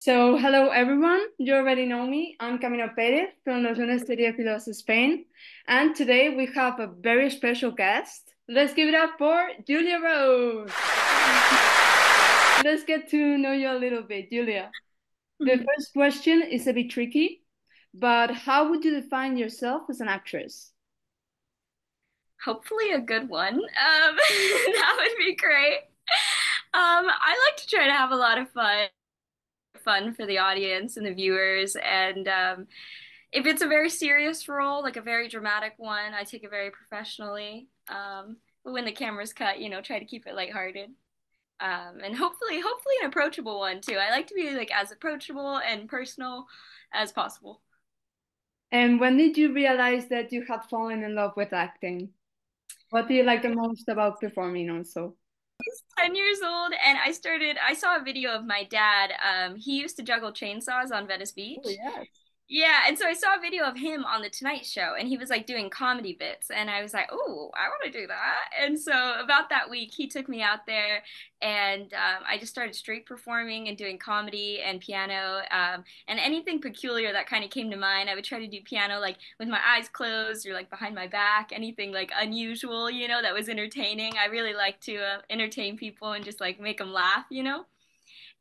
So, hello everyone. You already know me. I'm Camino Pérez from Los Lunes Seriéfilos Spain. And today we have a very special guest. Let's give it up for Julia Rose. Let's get to know you a little bit, Julia. The Mhm. first question is a bit tricky, but how would you define yourself as an actress? Hopefully a good one. That would be great. I like to try to have a lot of fun for the audience and the viewers. And if it's a very serious role, like a very dramatic one, I take it very professionally. But when the camera's cut, try to keep it lighthearted. And hopefully an approachable one too. I like to be like as approachable and personal as possible. And when did you realize that you had fallen in love with acting? What do you like the most about performing also? 10 years old and I saw a video of my dad. He used to juggle chainsaws on Venice Oh, Beach. yes. Yeah, and so I saw a video of him on the Tonight Show and he was like doing comedy bits and I was like, "Oh, I want to do that." And so about that week he took me out there and I just started street performing and doing comedy and piano and anything peculiar that kind of came to mind. I would try to do piano like with my eyes closed or like behind my back, anything like unusual, that was entertaining. I really like to entertain people and just like make them laugh.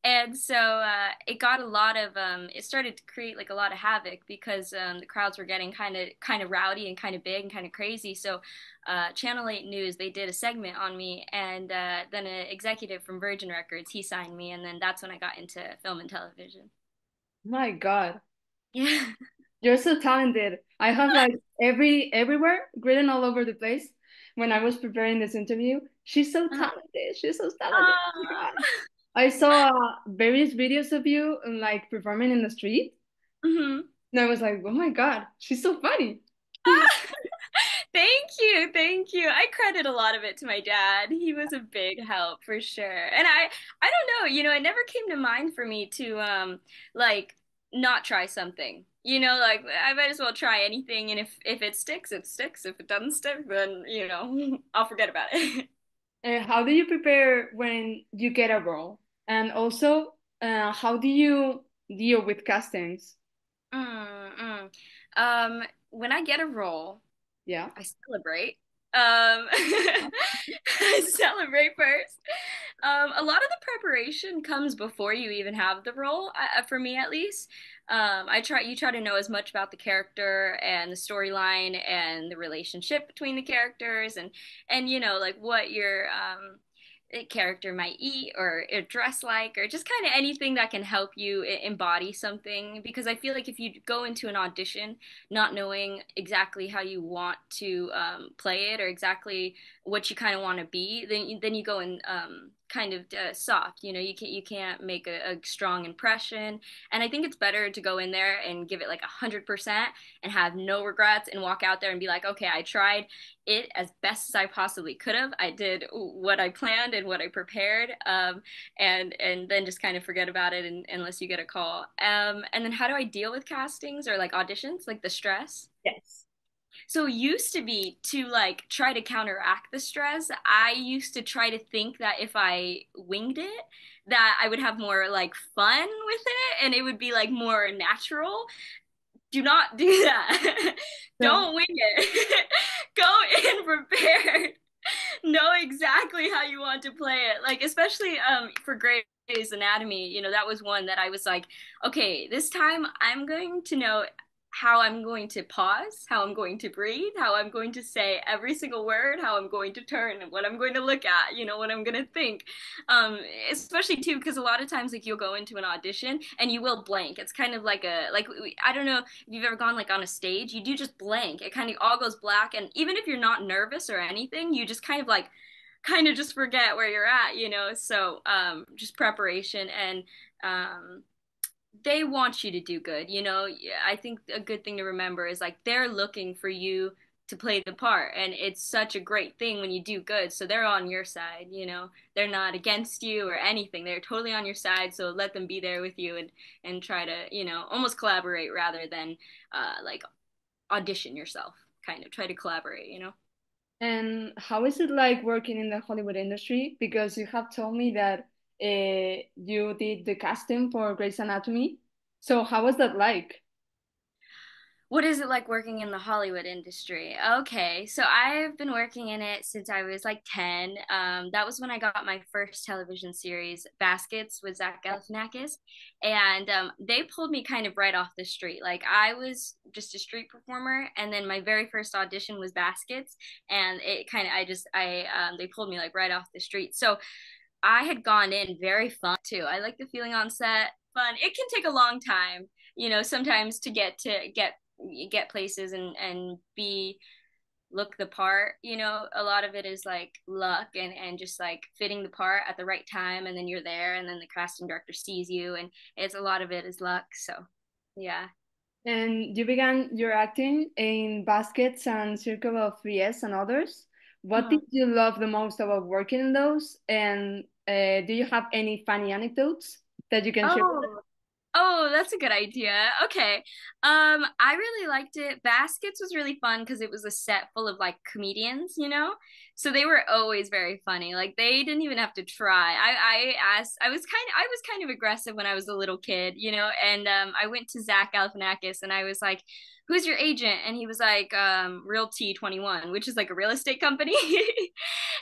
And so it got a lot of it started to create like a lot of havoc because the crowds were getting kind of rowdy and kind of big and kind of crazy. So Channel 8 News, they did a segment on me, and then an executive from Virgin Records, he signed me, and then that's when I got into film and television. My God. Yeah. You're so talented. I have like everywhere written all over the place when I was preparing this interview. She's so talented. She's so talented. Oh my Ah. God. I saw various videos of you like performing in the street, Mhm. and I was like, oh my God, she's so funny. Thank you, thank you. I credit a lot of it to my dad. He was a big help for sure. And I don't know, it never came to mind for me to like not try something. Like I might as well try anything and if it sticks, it sticks. If it doesn't stick, then, I'll forget about it. And how do you prepare when you get a role? And also, how do you deal with castings? Mm, mm. When I get a role, Yeah. I celebrate. I celebrate first. A lot of the preparation comes before you even have the role, for me at least. You try to know as much about the character and the storyline and the relationship between the characters and like what your character might eat or dress like or just kind of anything that can help you embody something because I feel like if you go into an audition not knowing exactly how you want to play it or exactly what you kind of want to be, then you go in kind of soft. You can't make a strong impression, and I think it's better to go in there and give it like 100% and have no regrets and walk out there and be like, okay, I tried it as best as I possibly could have. I did what I planned and what I prepared, and then just kind of forget about it unless you get a call. And then how do I deal with castings or like auditions, like the stress? Yes. So it used to be to like try to counteract the stress. I used to try to think that if I winged it, that I would have more like fun with it and it would be like more natural. Do not do that. So, Don't wing it. Go in prepared. Know exactly how you want to play it. Like especially for Grey's Anatomy, that was one that I was like, okay, this time I'm going to know how I'm going to pause, how I'm going to breathe, how I'm going to say every single word, how I'm going to turn, what I'm going to look at, what I'm going to think. Um, Especially too, because a lot of times like you'll go into an audition and you will blank. It's kind of like I don't know if you've ever gone like on a stage, you do just blank. It kind of all goes black, and even if you're not nervous or anything, you just kind of just forget where you're at. So just preparation and um, they want you to do good. I think a good thing to remember is like they're looking for you to play the part, and it's such a great thing when you do good. So they're on your side. They're not against you or anything. They're totally on your side. So let them be there with you and try to almost collaborate rather than like audition yourself. Kind of try to collaborate. and how is it like working in the Hollywood industry? Because you have told me that you did the casting for Grey's Anatomy. So how was that like? What is it like working in the Hollywood industry? Okay, so I've been working in it since I was like 10. That was when I got my first television series, Baskets, with Zach Galifianakis. And they pulled me kind of right off the street. Like I was just a street performer, and then my very first audition was Baskets, and it kind of, they pulled me like right off the street. So I had gone in very fun too. I like the feeling on set, fun. It can take a long time, sometimes to get places and be look the part. A lot of it is like luck and just like fitting the part at the right time, and then you're there, and then the casting director sees you, and it's a lot of it is luck. So yeah. And you began your acting in Baskets and Circle of 3S and others. What did Mhm. you love the most about working in those? And do you have any funny anecdotes that you can share with us? Oh, Oh, that's a good idea. Okay. I really liked it. Baskets was really fun because it was a set full of like comedians. So they were always very funny. Like they didn't even have to try. I was kind of aggressive when I was a little kid, and I went to Zach Galifianakis and I was like, "Who's your agent?" And he was like, Realty 21, which is like a real estate company.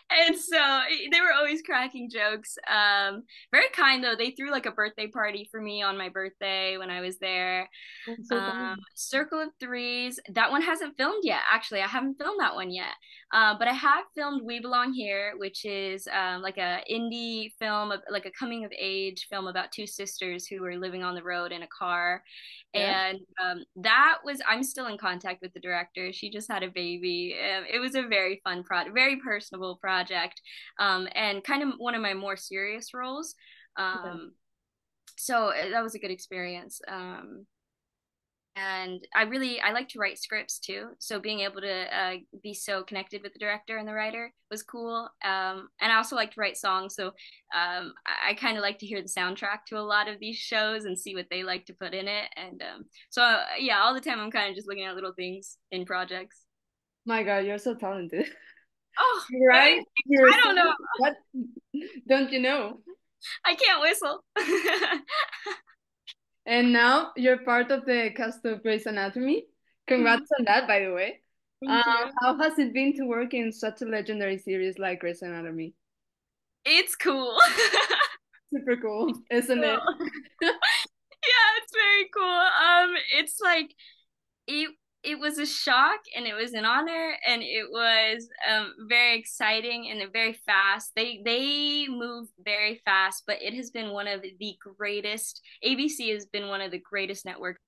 And so they were always cracking jokes. Very kind though. They threw like a birthday party for me on my birthday when I was there. Oh, so kind. Circle of Threes. That one hasn't filmed yet. Actually, I haven't filmed that one yet. But I have filmed We Belong Here, which is like a indie film, like a coming of age film about two sisters who were living on the road in a car. Yeah. And I'm still in contact with the director. She just had a baby. It was a very fun project, very personable project, and kind of one of my more serious roles. Yeah. So that was a good experience. And I like to write scripts too, so being able to be so connected with the director and the writer was cool. And I also like to write songs, so I kind of like to hear the soundtrack to a lot of these shows and see what they like to put in it. And yeah, all the time I'm kind of just looking at little things in projects. My God, you're so talented. Oh, Right? You're I so, don't know. what? Don't you know? I can't whistle. And now you're part of the cast of Grey's Anatomy. Congrats on that, by the way. Thank you. How has it been to work in such a legendary series like Grey's Anatomy? It's cool. Super cool, isn't it? Cool. Yeah, it's very cool. It's like it it was a shock and it was an honor and it was very exciting and very fast. They move very fast, but it has been one of the greatest. ABC has been one of the greatest networks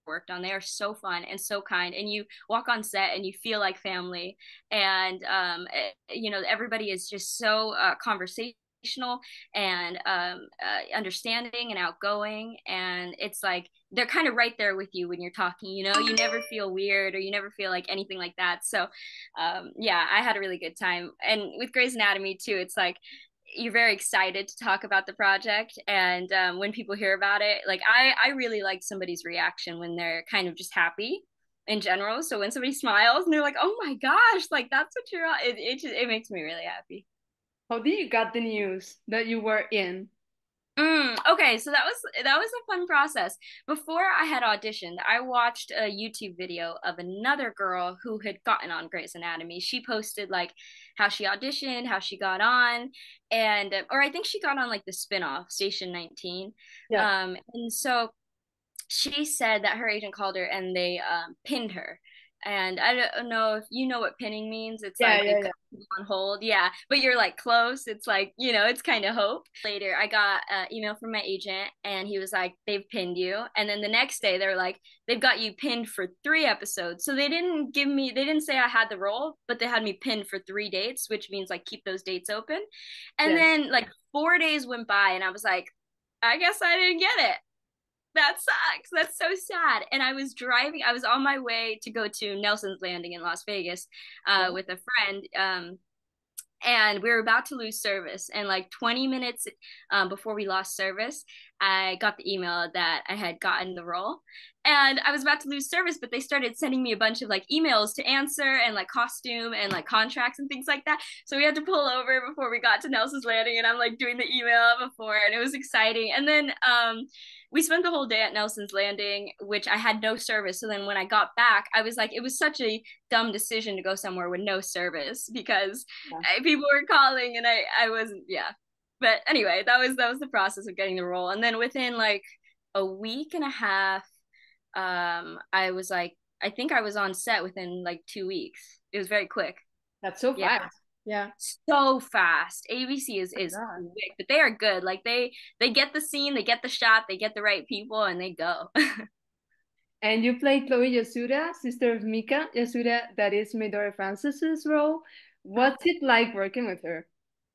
worked on. They are so fun and so kind, and you walk on set and you feel like family. And everybody is just so conversational and understanding and outgoing, and it's like they're kind of right there with you when you're talking. You never feel weird or you never feel like anything like that. So yeah, I had a really good time. And with Grey's Anatomy too, it's like you're very excited to talk about the project, and when people hear about it, like I really like somebody's reaction when they're kind of just happy in general. So when somebody smiles and they're like, oh my gosh, like that's what you're it makes me really happy. How did you got the news that you were in? Okay, so that was a fun process. Before I had auditioned, I watched a YouTube video of another girl who had gotten on Grey's Anatomy. She posted like how she auditioned, how she got on, and or I think she got on like the spinoff Station 19. Yeah, And so she said that her agent called her and they pinned her. And I don't know if you know what pinning means. It's yeah, like they yeah, put yeah. you on hold. Yeah, but you're like close. It's like, it's kind of hope. Later, I got an email from my agent and he was like, they've pinned you. And then the next day, they're like, they've got you pinned for 3 episodes. So they didn't say I had the role, but they had me pinned for 3 dates, which means like keep those dates open. And Yes. then like 4 days went by and I was like, I guess I didn't get it. That sucks. That's so sad. And I was on my way to go to Nelson's Landing in Las Vegas Yeah. with a friend. And we were about to lose service. And like 20 minutes before we lost service, I got the email that I had gotten the role. And I was about to lose service, but they started sending me a bunch of like emails to answer and like costume and like contracts and things like that. So we had to pull over before we got to Nelson's Landing, and I'm like doing the email before, and it was exciting. And then we spent the whole day at Nelson's Landing, which I had no service. So then when I got back, I was like, it was such a dumb decision to go somewhere with no service because people were calling and I wasn't, yeah. But anyway, that was the process of getting the role. And then within like a week and a half, I was like, I think I was on set within like 2 weeks. It was very quick. That's so Yeah, fast. Yeah. so fast. ABC is Yeah. quick, but they are good. Like they get the scene, they get the shot, they get the right people, and they go. And you play Chloe Yasuda, sister of Mika Yasuda, that is Midori Francis's role. What's it like working with her?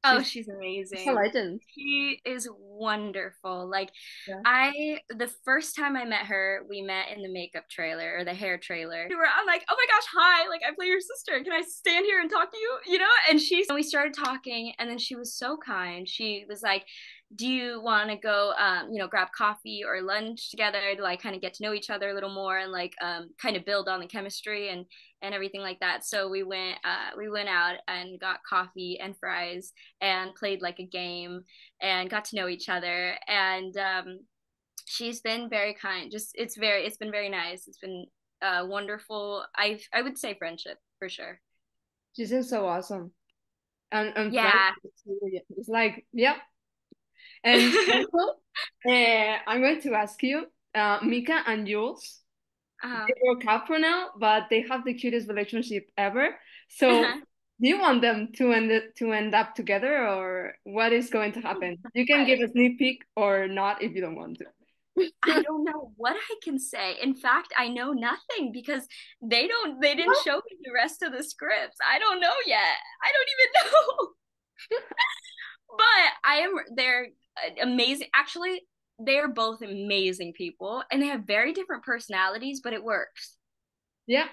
Oh, She's, she's she's a amazing. legend. She is wonderful. Like Yeah. the first time I met her, we met in the makeup trailer or the hair trailer. I'm like, oh my gosh, hi! Like I play your sister. Can I stand here and talk to you? You know? And we started talking, and then she was so kind. She was like, do you want to go, grab coffee or lunch together to like kind of get to know each other a little more and like kind of build on the chemistry and everything like that. So we went out and got coffee and fries and played like a game and got to know each other. And she's been very kind. Just it's been very nice. It's been wonderful. I would say friendship for sure. She seems so awesome. And Frank, Yeah. it's like, yeah. And also, I'm going to ask you, Mika and Jules, uh-huh. they broke up for now, but they have the cutest relationship ever. So, do you want them to end up together, or what is going to happen? You can give a sneak peek or not if you don't want to. I don't know what I can say. In fact, I know nothing because they didn't show me the rest of the scripts. I don't know yet. I don't even know. But they're amazing. Actually, they are both amazing people and they have very different personalities, but it works. Yeah.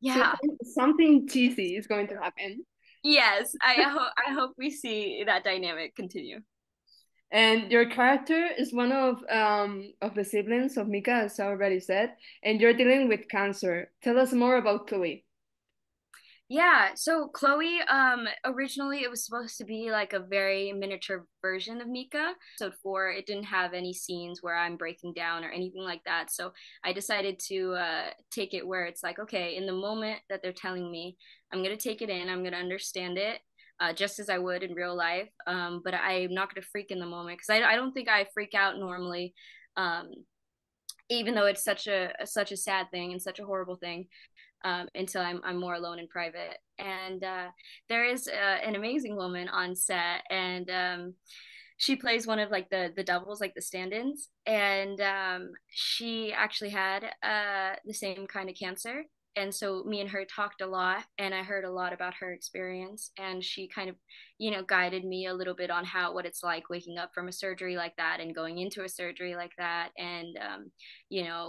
So Yeah. something cheesy is going to happen. Yes, I hope we see that dynamic continue. And your character is one of the siblings of Mika, as I already said, and you're dealing with cancer. Tell us more about Chloe. Yeah, so Chloe, originally it was supposed to be like a very miniature version of Mika. So for it didn't have any scenes where I'm breaking down or anything like that. So I decided to take it where it's like, okay, in the moment that they're telling me, I'm gonna take it in, I'm gonna understand it, just as I would in real life. But I'm not gonna freak in the moment because I don't think I freak out normally. Um, even though it's such a sad thing and such a horrible thing until I'm more alone in private. And there is an amazing woman on set, and she plays one of like the doubles, like the stand-ins, and she actually had the same kind of cancer. And so me and her talked a lot, and I heard a lot about her experience, and she kind of, guided me a little bit on what it's like waking up from a surgery like that and going into a surgery like that, and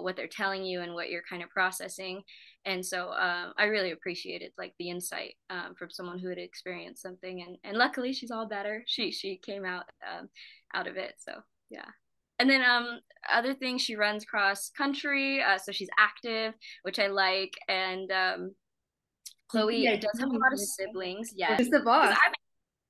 what they're telling you and what you're kind of processing. And so I really appreciated like the insight from someone who had experienced something, and luckily she's all better. She came out of it, so yeah. And then other things, she runs cross country, so she's active, which I like. And Chloe Yeah, does have a lot of siblings, yes, she's the because boss.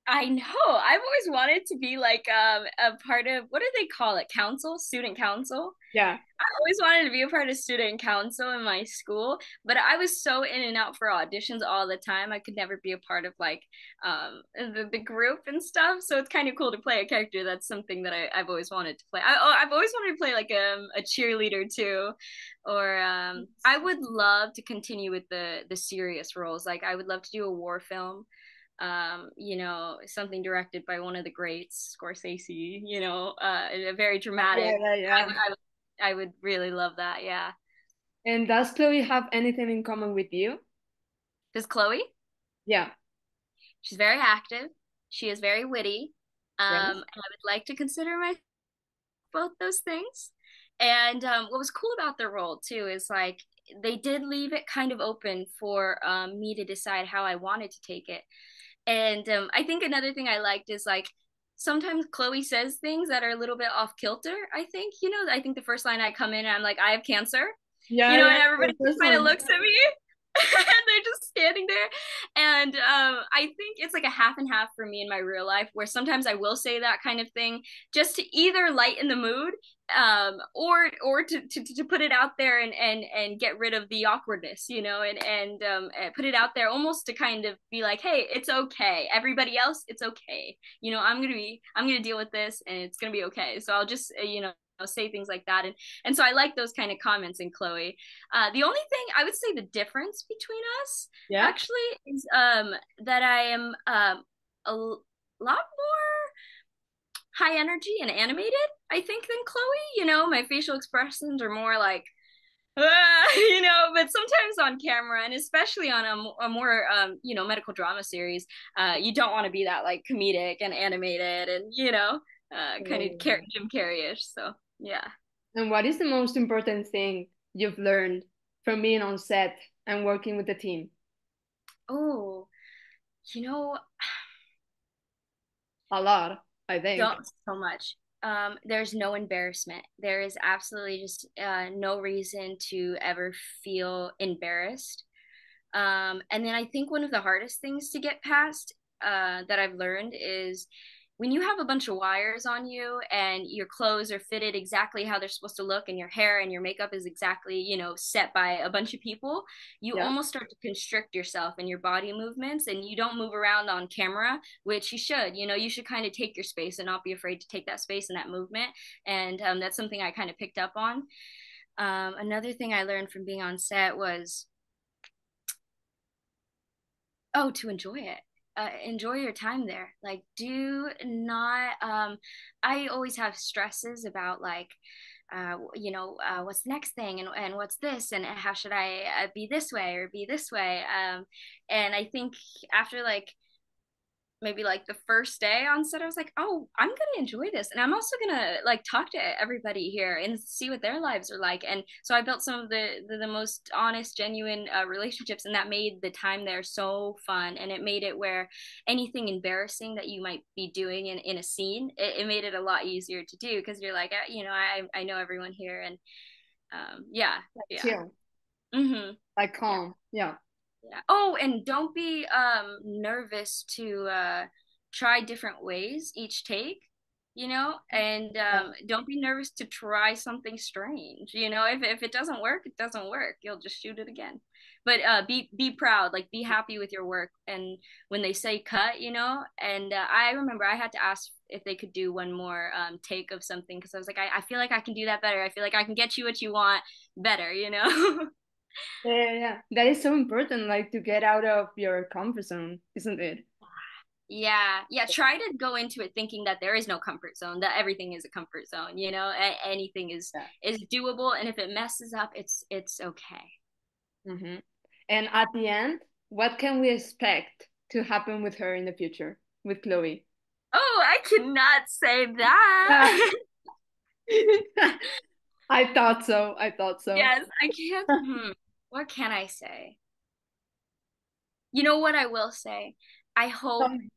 I know. I've always wanted to be like a part of, what do they call it? Council, student council. Yeah. I always wanted to be a part of student council in my school, but I was so in and out for auditions all the time. I could never be a part of like the group and stuff. So it's kind of cool to play a character. That's something that I've always wanted to play. I've always wanted to play like a cheerleader too, or I would love to continue with the serious roles. Like I would love to do a war film, something directed by one of the greats, Scorsese, a very Yeah, dramatic. yeah, I, yeah. would- I, would- I would really love that. Yeah. And does Chloe have anything in common with you? Because Chloe, Yeah. she's very active. She is very witty. Yes. And I would like to consider my both those things. And what was cool about the role too is like they did leave it kind of open for me to decide how I wanted to take it. And I think another thing I liked is like sometimes Chloe says things that are a little bit off kilter, I think. I think the first line I come in and I'm like, I have cancer, Yeah, yeah, and everybody the first kind of one. looks at me and they're just standing there. And I think it's like a half and half for me in my real life, where sometimes I will say that kind of thing just to either lighten the mood, or to put it out there and get rid of the awkwardness, and put it out there almost to kind of be like, hey, it's okay. Everybody else, it's okay. I'm gonna deal with this, and it's gonna be okay. So I'll just say things like that, and so I like those kind of comments in Chloe. The only thing I would say the difference between us Yeah. actually is that I am a lot more high energy and animated, I think, than Chloe. My facial expressions are more like, but sometimes on camera, and especially on a more, medical drama series, you don't want to be that like comedic and animated and, kind of Jim Carrey-ish. So, yeah. And what is the most important thing you've learned from being on set and working with the team? Oh, you know, A lot, I think. don't so much. There's no embarrassment. There is absolutely just no reason to ever feel embarrassed. And then I think one of the hardest things to get past, that I've learned, is when you have a bunch of wires on you and your clothes are fitted exactly how they're supposed to look, and your hair and your makeup is exactly, set by a bunch of people, you Yeah. almost start to constrict yourself and your body movements, and you don't move around on camera, which you should. You should kind of take your space and not be afraid to take that space and that movement. And that's something I kind of picked up on. Another thing I learned from being on set was, to enjoy it. Enjoy your time there. Like, do not. I always have stresses about, like, what's the next thing, and what's this, and how should I be this way or be this way. And I think after, like, maybe like the first day on set, I was like, oh, I'm gonna enjoy this, and I'm also gonna like talk to everybody here and see what their lives are like. And so I built some of the most honest, genuine relationships, and that made the time there so fun. And it made it where anything embarrassing that you might be doing in a scene, it made it a lot easier to do, because you're like, I know everyone here. And yeah, Like yeah. chill, Mm-hmm. like Yeah. calm. Yeah. Yeah. Oh, and don't be nervous to try different ways each take, and don't be nervous to try something strange. If it doesn't work, it doesn't work. You'll just shoot it again. But be proud, like be happy with your work. And when they say cut, and I remember I had to ask if they could do one more take of something, because I was like, I feel like I can do that better. I feel like I can get you what you want better. Yeah, yeah, yeah. That is so important, like to get out of your comfort zone, isn't it? Yeah, yeah. Try to go into it thinking that there is no comfort zone, that everything is a comfort zone. Anything is Yeah. is doable, and if it messes up, it's okay. Hmm. And at the end, what can we expect to happen with her in the future, with Chloe? Oh, I cannot say Yeah. that. I thought so. I thought so. Yes, I can't. What can I say? You know what I will say? I hope, Um,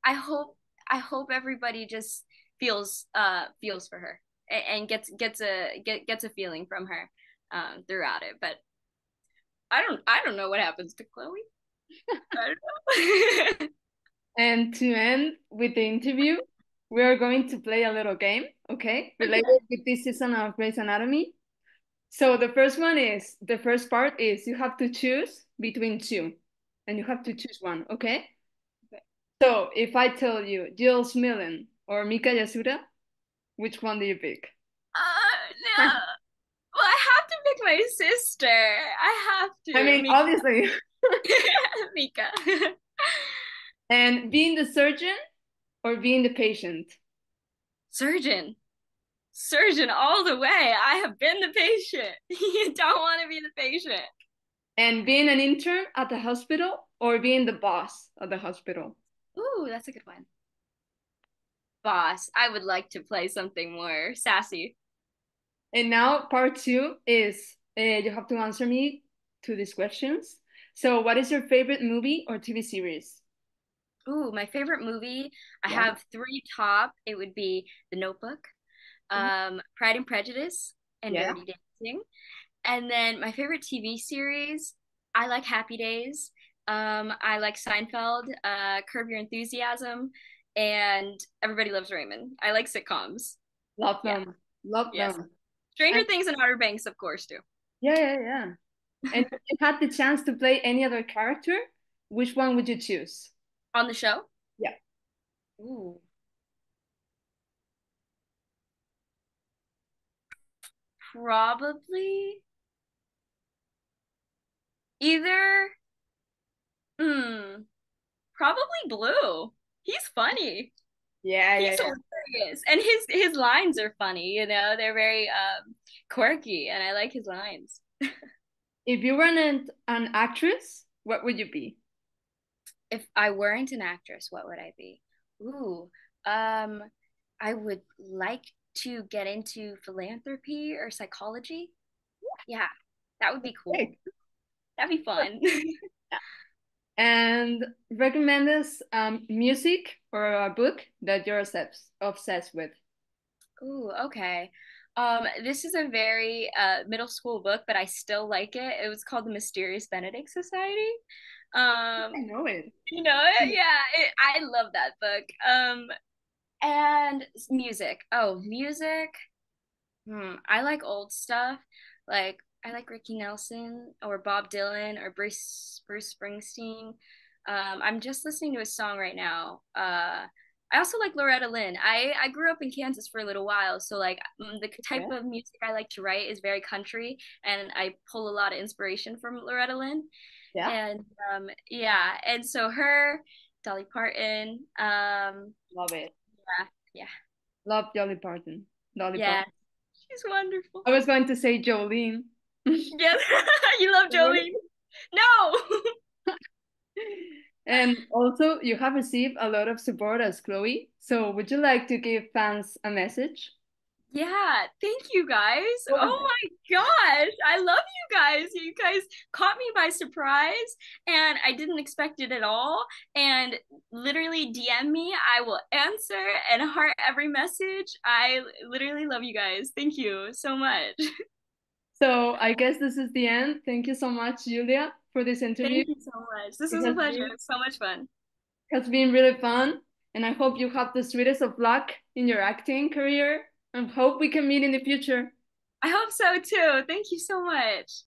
I hope, I hope everybody just feels for her, and gets a feeling from her throughout it. But I don't know what happens to Chloe. I don't know. And to end with the interview, we are going to play a little game, okay, related Okay. with this season of Grey's Anatomy. So the first part is you have to choose between two, and you have to choose one, okay? Okay. So if I tell you Jill Millen or Mika Yasuda, which one do you pick? No. Well, I have to pick my sister. I have I to. mean, Mika. obviously. Mika. And being the surgeon or being the patient? Surgeon. Surgeon all the way. I have been the patient. You don't want to be the patient. And being an intern at the hospital or being the boss at the hospital? Ooh, that's a good one. Boss. I would like to play something more sassy. And now part two is you have to answer me to these questions. So what is your favorite movie or TV series? Ooh, my favorite movie. I Yeah. have three top. It would be The Notebook, Pride and Prejudice, and Yeah. Dirty Dancing. And then my favorite TV series, I like Happy Days. I like Seinfeld, Curb Your Enthusiasm, and Everybody Loves Raymond. I like sitcoms. Love Yeah. them. Love Yes. them. Stranger And Things and Outer Banks, of course, too. yeah, yeah, yeah. And if you had the chance to play any other character, which one would you choose? On the show? Yeah. Ooh. Probably either, hmm, probably Blue. He's funny. Yeah, yeah, He's yeah. hilarious. And his lines are funny, you know. They're very quirky and I like his lines. If you weren't an actress, what would you be? If I weren't an actress, what would I be? Ooh, um, I would like to get into philanthropy or psychology. Yeah, that would be cool. Great. That'd be fun. And recommend us music or a book that you're obsessed with. Ooh, okay. This is a very middle school book, but I still like it. It was called The Mysterious Benedict Society. I Um, know it. you know it? Yeah, I love that book. And music. Oh, music. I like old stuff. Like I like Ricky Nelson or Bob Dylan or Bruce Springsteen. I'm just listening to a song right now. I also like Loretta Lynn. I grew up in Kansas for a little while, so like the type Yeah. of music I like to write is very country, and I pull a lot of inspiration from Loretta Lynn. Yeah. And yeah, and so her, Dolly Parton, Love it. yeah, yeah, Love Dolly Parton. Dolly yeah, Parton. she's wonderful. I was going to say Jolene. Yes, you love Jolene. No. And also, you have received a lot of support as Chloe. So, would you like to give fans a message? Yeah, thank you guys. Go Oh ahead. my gosh, I love you guys. You guys caught me by surprise and I didn't expect it at all. And literally DM me, I will answer and heart every message. I literally love you guys. Thank you so much. So, I guess this is the end. Thank you so much, Julia, for this interview. Thank you so much. This It was a pleasure. It was so much fun. has been really fun, and I hope you have the sweetest of luck in your acting career, and hope we can meet in the future. I hope so too. Thank you so much.